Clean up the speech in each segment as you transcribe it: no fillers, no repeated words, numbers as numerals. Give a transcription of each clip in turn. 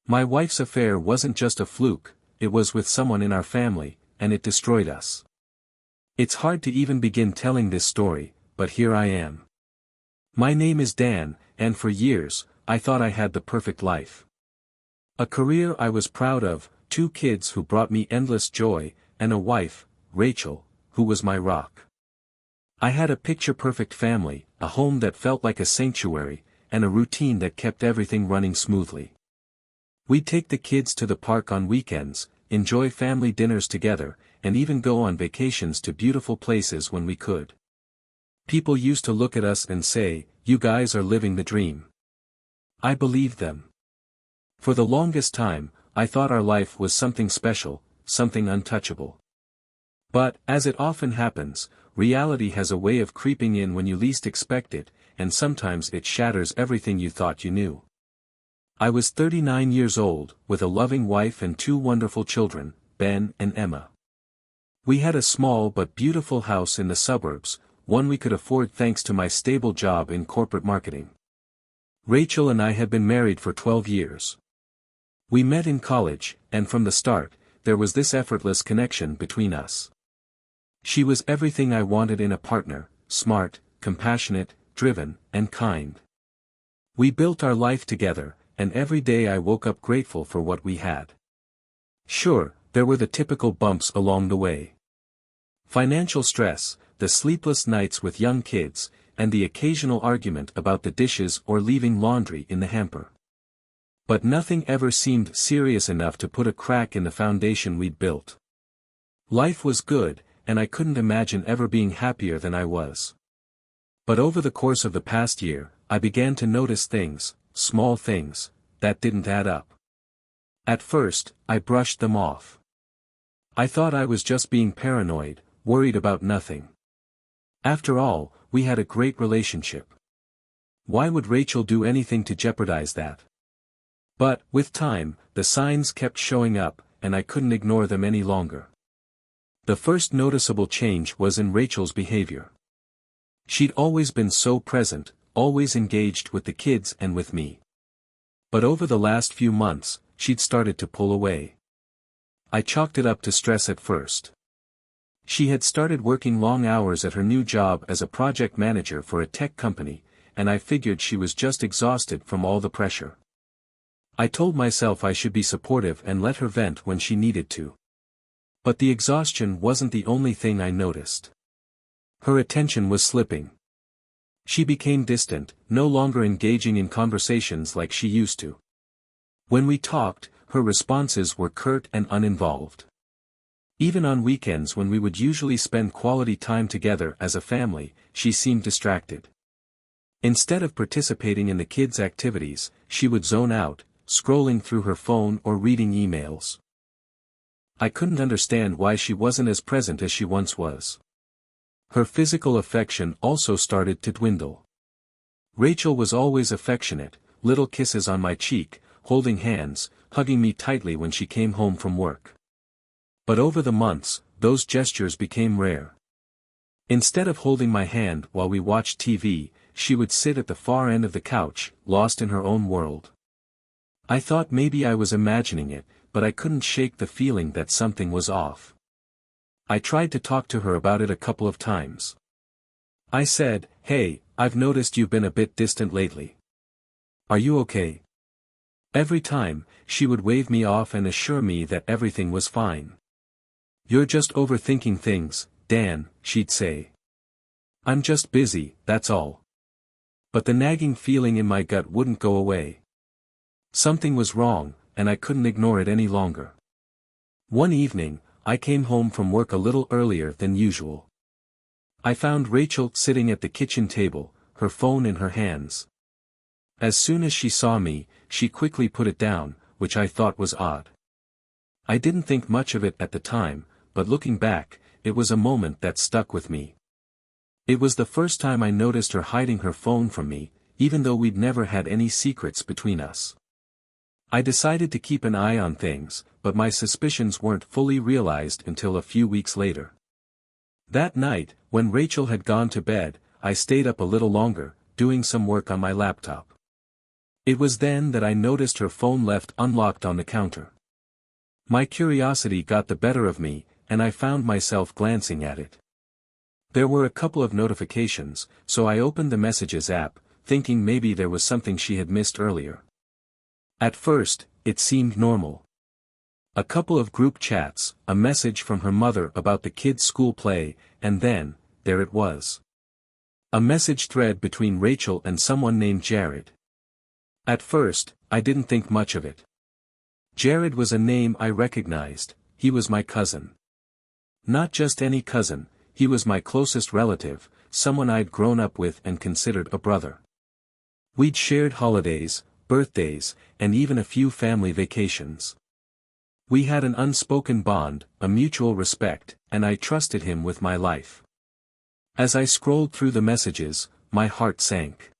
My wife's affair wasn't just a fluke, it was with someone in our family, and it destroyed us. It's hard to even begin telling this story, but here I am. My name is Dan, and for years, I thought I had the perfect life. A career I was proud of, 2 kids who brought me endless joy, and a wife, Rachel, who was my rock. I had a picture-perfect family, a home that felt like a sanctuary, and a routine that kept everything running smoothly. We'd take the kids to the park on weekends, enjoy family dinners together, and even go on vacations to beautiful places when we could. People used to look at us and say, "You guys are living the dream." I believed them. For the longest time, I thought our life was something special, something untouchable. But, as it often happens, reality has a way of creeping in when you least expect it, and sometimes it shatters everything you thought you knew. I was 39 years old, with a loving wife and 2 wonderful children, Ben and Emma. We had a small but beautiful house in the suburbs, one we could afford thanks to my stable job in corporate marketing. Rachel and I had been married for 12 years. We met in college, and from the start, there was this effortless connection between us. She was everything I wanted in a partner: smart, compassionate, driven, and kind. We built our life together, and every day I woke up grateful for what we had. Sure, there were the typical bumps along the way. Financial stress, the sleepless nights with young kids, and the occasional argument about the dishes or leaving laundry in the hamper. But nothing ever seemed serious enough to put a crack in the foundation we'd built. Life was good, and I couldn't imagine ever being happier than I was. But over the course of the past year, I began to notice things, small things, that didn't add up. At first, I brushed them off. I thought I was just being paranoid, worried about nothing. After all, we had a great relationship. Why would Rachel do anything to jeopardize that? But, with time, the signs kept showing up, and I couldn't ignore them any longer. The first noticeable change was in Rachel's behavior. She'd always been so present, always engaged with the kids and with me. But over the last few months, she'd started to pull away. I chalked it up to stress at first. She had started working long hours at her new job as a project manager for a tech company, and I figured she was just exhausted from all the pressure. I told myself I should be supportive and let her vent when she needed to. But the exhaustion wasn't the only thing I noticed. Her attention was slipping. She became distant, no longer engaging in conversations like she used to. When we talked, her responses were curt and uninvolved. Even on weekends when we would usually spend quality time together as a family, she seemed distracted. Instead of participating in the kids' activities, she would zone out, scrolling through her phone or reading emails. I couldn't understand why she wasn't as present as she once was. Her physical affection also started to dwindle. Rachel was always affectionate, little kisses on my cheek, holding hands, hugging me tightly when she came home from work. But over the months, those gestures became rare. Instead of holding my hand while we watched TV, she would sit at the far end of the couch, lost in her own world. I thought maybe I was imagining it, but I couldn't shake the feeling that something was off. I tried to talk to her about it a couple of times. I said, "Hey, I've noticed you've been a bit distant lately. Are you okay?" Every time, she would wave me off and assure me that everything was fine. "You're just overthinking things, Dan," she'd say. "I'm just busy, that's all." But the nagging feeling in my gut wouldn't go away. Something was wrong, and I couldn't ignore it any longer. One evening, I came home from work a little earlier than usual. I found Rachel sitting at the kitchen table, her phone in her hands. As soon as she saw me, she quickly put it down, which I thought was odd. I didn't think much of it at the time, but looking back, it was a moment that stuck with me. It was the first time I noticed her hiding her phone from me, even though we'd never had any secrets between us. I decided to keep an eye on things, but my suspicions weren't fully realized until a few weeks later. That night, when Rachel had gone to bed, I stayed up a little longer, doing some work on my laptop. It was then that I noticed her phone left unlocked on the counter. My curiosity got the better of me, and I found myself glancing at it. There were a couple of notifications, so I opened the Messages app, thinking maybe there was something she had missed earlier. At first, it seemed normal. A couple of group chats, a message from her mother about the kids' school play, and then, there it was. A message thread between Rachel and someone named Jared. At first, I didn't think much of it. Jared was a name I recognized, he was my cousin. Not just any cousin, he was my closest relative, someone I'd grown up with and considered a brother. We'd shared holidays, birthdays, and even a few family vacations. We had an unspoken bond, a mutual respect, and I trusted him with my life. As I scrolled through the messages, my heart sank.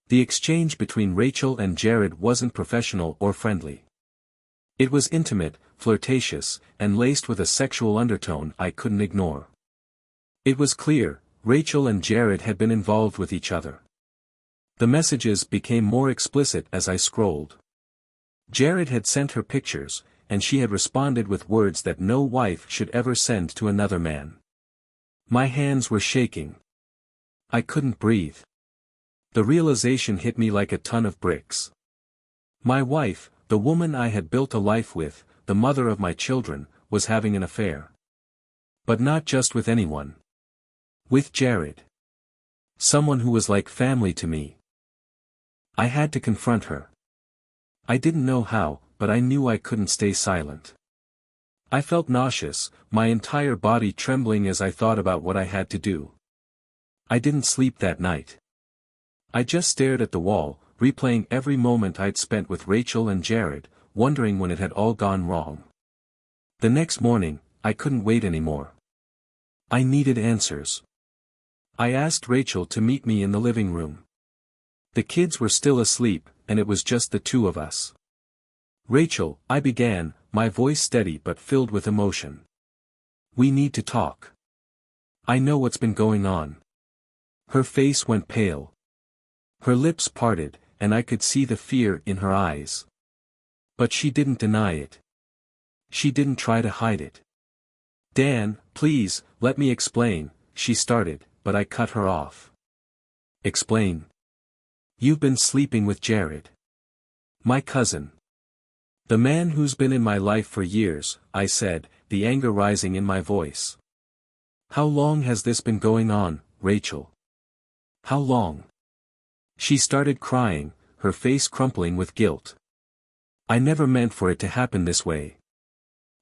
The exchange between Rachel and Jared wasn't professional or friendly. It was intimate, flirtatious, and laced with a sexual undertone I couldn't ignore. It was clear, Rachel and Jared had been involved with each other. The messages became more explicit as I scrolled. Jared had sent her pictures, and she had responded with words that no wife should ever send to another man. My hands were shaking. I couldn't breathe. The realization hit me like a ton of bricks. My wife, the woman I had built a life with, the mother of my children, was having an affair. But not just with anyone. With Jared. Someone who was like family to me. I had to confront her. I didn't know how, but I knew I couldn't stay silent. I felt nauseous, my entire body trembling as I thought about what I had to do. I didn't sleep that night. I just stared at the wall, replaying every moment I'd spent with Rachel and Jared, wondering when it had all gone wrong. The next morning, I couldn't wait anymore. I needed answers. I asked Rachel to meet me in the living room. The kids were still asleep, and it was just the two of us. Rachel, I began, my voice steady but filled with emotion. We need to talk. I know what's been going on. Her face went pale. Her lips parted, and I could see the fear in her eyes. But she didn't deny it. She didn't try to hide it. Dan, please, let me explain, she started, but I cut her off. Explain. You've been sleeping with Jared. My cousin. The man who's been in my life for years, I said, the anger rising in my voice. How long has this been going on, Rachel? How long? She started crying, her face crumpling with guilt. I never meant for it to happen this way.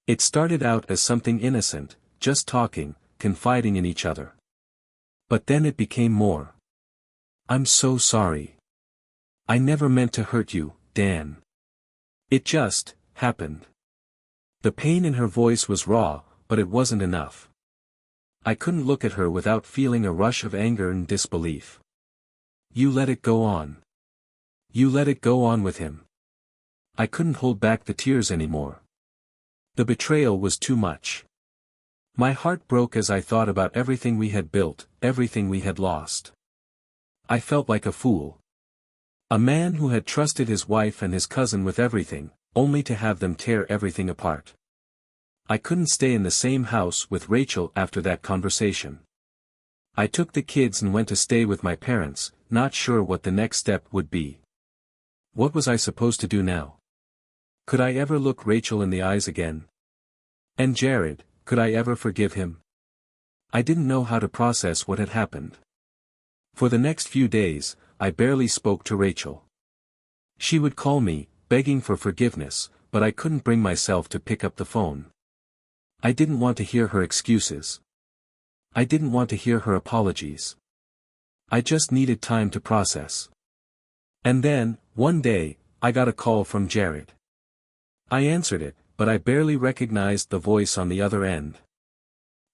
It started out as something innocent, just talking, confiding in each other. But then it became more. I'm so sorry. I never meant to hurt you, Dan. It just happened. The pain in her voice was raw, but it wasn't enough. I couldn't look at her without feeling a rush of anger and disbelief. You let it go on. You let it go on with him. I couldn't hold back the tears anymore. The betrayal was too much. My heart broke as I thought about everything we had built, everything we had lost. I felt like a fool. A man who had trusted his wife and his cousin with everything, only to have them tear everything apart. I couldn't stay in the same house with Rachel after that conversation. I took the kids and went to stay with my parents, not sure what the next step would be. What was I supposed to do now? Could I ever look Rachel in the eyes again? And Jared, could I ever forgive him? I didn't know how to process what had happened. For the next few days, I barely spoke to Rachel. She would call me, begging for forgiveness, but I couldn't bring myself to pick up the phone. I didn't want to hear her excuses. I didn't want to hear her apologies. I just needed time to process. And then, one day, I got a call from Jared. I answered it, but I barely recognized the voice on the other end.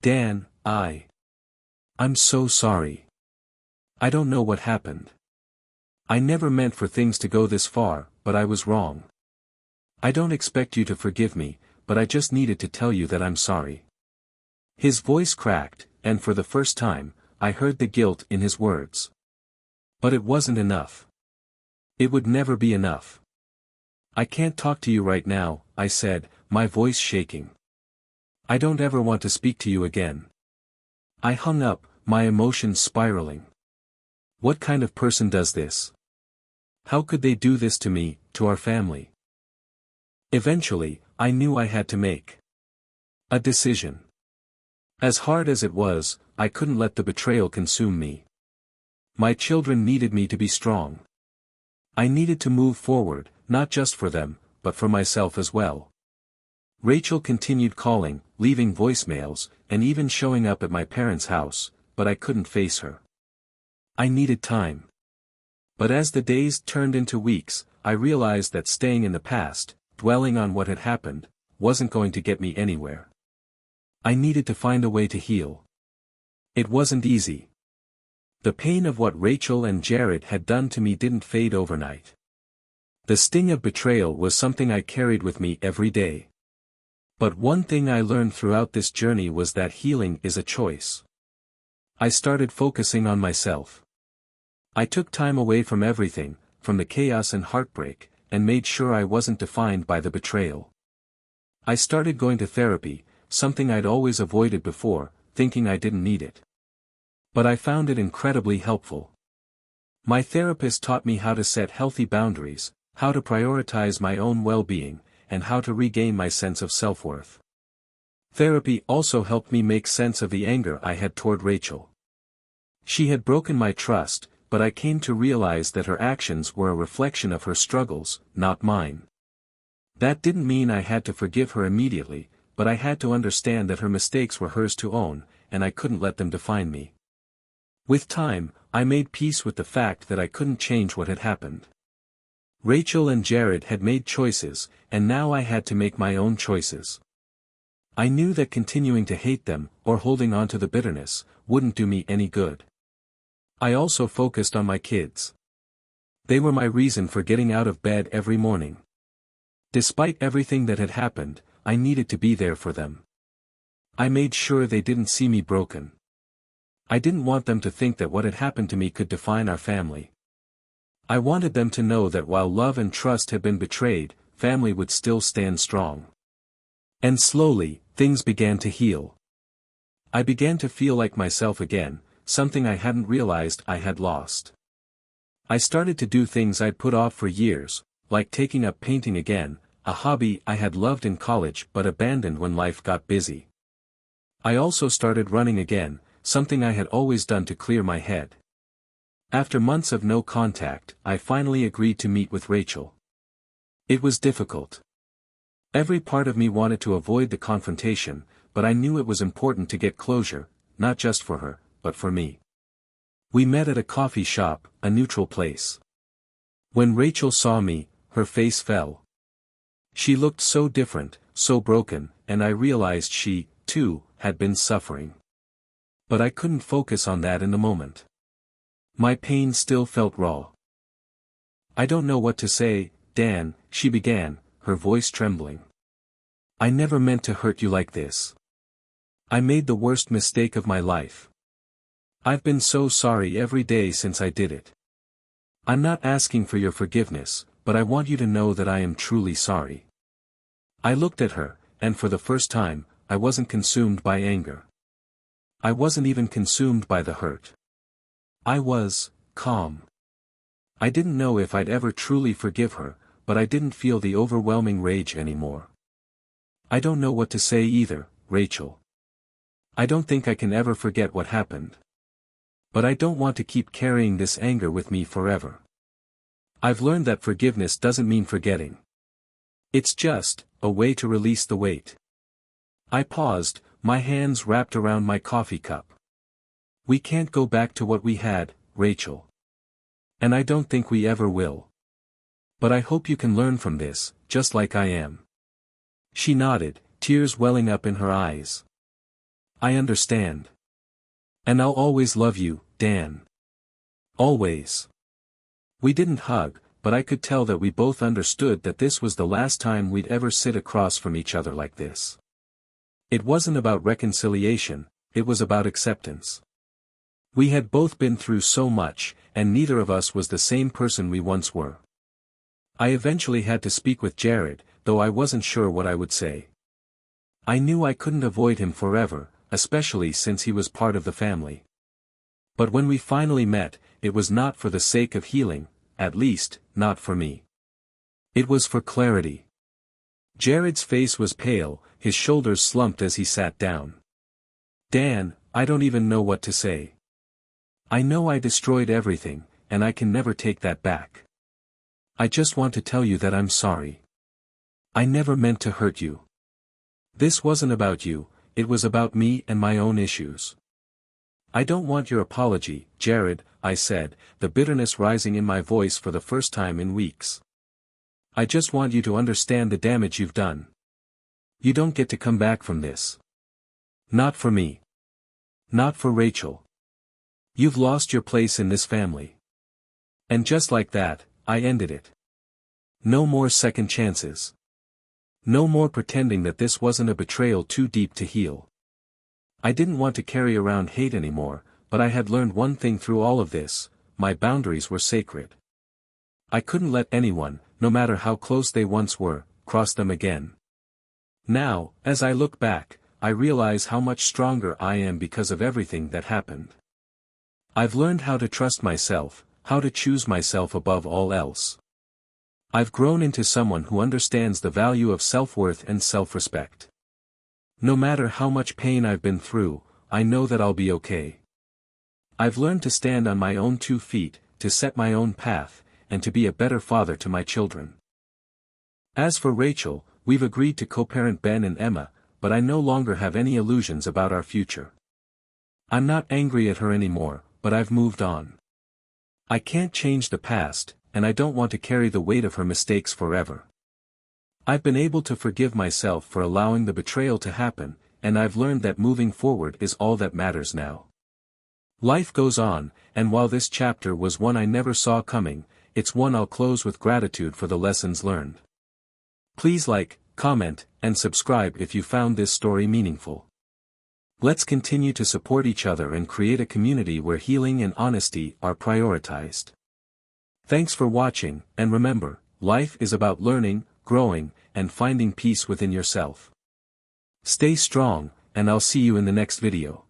Dan, I'm so sorry. I don't know what happened. I never meant for things to go this far, but I was wrong. I don't expect you to forgive me, but I just needed to tell you that I'm sorry. His voice cracked, and for the first time, I heard the guilt in his words. But it wasn't enough. It would never be enough. I can't talk to you right now, I said, my voice shaking. I don't ever want to speak to you again. I hung up, my emotions spiraling. What kind of person does this? How could they do this to me, to our family? Eventually, I knew I had to make a decision. As hard as it was, I couldn't let the betrayal consume me. My children needed me to be strong. I needed to move forward, not just for them, but for myself as well. Rachel continued calling, leaving voicemails, and even showing up at my parents' house, but I couldn't face her. I needed time. But as the days turned into weeks, I realized that staying in the past, dwelling on what had happened, wasn't going to get me anywhere. I needed to find a way to heal. It wasn't easy. The pain of what Rachel and Jared had done to me didn't fade overnight. The sting of betrayal was something I carried with me every day. But one thing I learned throughout this journey was that healing is a choice. I started focusing on myself. I took time away from everything, from the chaos and heartbreak, and made sure I wasn't defined by the betrayal. I started going to therapy, something I'd always avoided before, thinking I didn't need it. But I found it incredibly helpful. My therapist taught me how to set healthy boundaries, how to prioritize my own well-being, and how to regain my sense of self-worth. Therapy also helped me make sense of the anger I had toward Rachel. She had broken my trust, but I came to realize that her actions were a reflection of her struggles, not mine. That didn't mean I had to forgive her immediately, but I had to understand that her mistakes were hers to own, and I couldn't let them define me. With time, I made peace with the fact that I couldn't change what had happened. Rachel and Jared had made choices, and now I had to make my own choices. I knew that continuing to hate them, or holding on to the bitterness, wouldn't do me any good. I also focused on my kids. They were my reason for getting out of bed every morning. Despite everything that had happened, I needed to be there for them. I made sure they didn't see me broken. I didn't want them to think that what had happened to me could define our family. I wanted them to know that while love and trust had been betrayed, family would still stand strong. And slowly, things began to heal. I began to feel like myself again, something I hadn't realized I had lost. I started to do things I'd put off for years, like taking up painting again, a hobby I had loved in college but abandoned when life got busy. I also started running again, something I had always done to clear my head. After months of no contact, I finally agreed to meet with Rachel. It was difficult. Every part of me wanted to avoid the confrontation, but I knew it was important to get closure, not just for her, but for me. We met at a coffee shop, a neutral place. When Rachel saw me, her face fell. She looked so different, so broken, and I realized she, too, had been suffering. But I couldn't focus on that in the moment. My pain still felt raw. I don't know what to say, Dan, she began, her voice trembling. I never meant to hurt you like this. I made the worst mistake of my life. I've been so sorry every day since I did it. I'm not asking for your forgiveness, but I want you to know that I am truly sorry. I looked at her, and for the first time, I wasn't consumed by anger. I wasn't even consumed by the hurt. I was calm. I didn't know if I'd ever truly forgive her, but I didn't feel the overwhelming rage anymore. I don't know what to say either, Rachel. I don't think I can ever forget what happened. But I don't want to keep carrying this anger with me forever. I've learned that forgiveness doesn't mean forgetting. It's just a way to release the weight. I paused, my hands wrapped around my coffee cup. We can't go back to what we had, Rachel. And I don't think we ever will. But I hope you can learn from this, just like I am. She nodded, tears welling up in her eyes. I understand. And I'll always love you, Dan. Always. We didn't hug, but I could tell that we both understood that this was the last time we'd ever sit across from each other like this. It wasn't about reconciliation, it was about acceptance. We had both been through so much, and neither of us was the same person we once were. I eventually had to speak with Jared, though I wasn't sure what I would say. I knew I couldn't avoid him forever, especially since he was part of the family. But when we finally met, it was not for the sake of healing, at least, not for me. It was for clarity. Jared's face was pale, his shoulders slumped as he sat down. Dan, I don't even know what to say. I know I destroyed everything, and I can never take that back. I just want to tell you that I'm sorry. I never meant to hurt you. This wasn't about you, it was about me and my own issues. I don't want your apology, Jared, I said, the bitterness rising in my voice for the first time in weeks. I just want you to understand the damage you've done. You don't get to come back from this. Not for me. Not for Rachel. You've lost your place in this family. And just like that, I ended it. No more second chances. No more pretending that this wasn't a betrayal too deep to heal. I didn't want to carry around hate anymore, but I had learned one thing through all of this: my boundaries were sacred. I couldn't let anyone, no matter how close they once were, cross them again. Now, as I look back, I realize how much stronger I am because of everything that happened. I've learned how to trust myself, how to choose myself above all else. I've grown into someone who understands the value of self-worth and self-respect. No matter how much pain I've been through, I know that I'll be okay. I've learned to stand on my own 2 feet, to set my own path, and to be a better father to my children. As for Rachel, we've agreed to co-parent Ben and Emma, but I no longer have any illusions about our future. I'm not angry at her anymore, but I've moved on. I can't change the past, and I don't want to carry the weight of her mistakes forever. I've been able to forgive myself for allowing the betrayal to happen, and I've learned that moving forward is all that matters now. Life goes on, and while this chapter was one I never saw coming, it's one I'll close with gratitude for the lessons learned. Please like, comment, and subscribe if you found this story meaningful. Let's continue to support each other and create a community where healing and honesty are prioritized. Thanks for watching, and remember, life is about learning, growing, and finding peace within yourself. Stay strong, and I'll see you in the next video.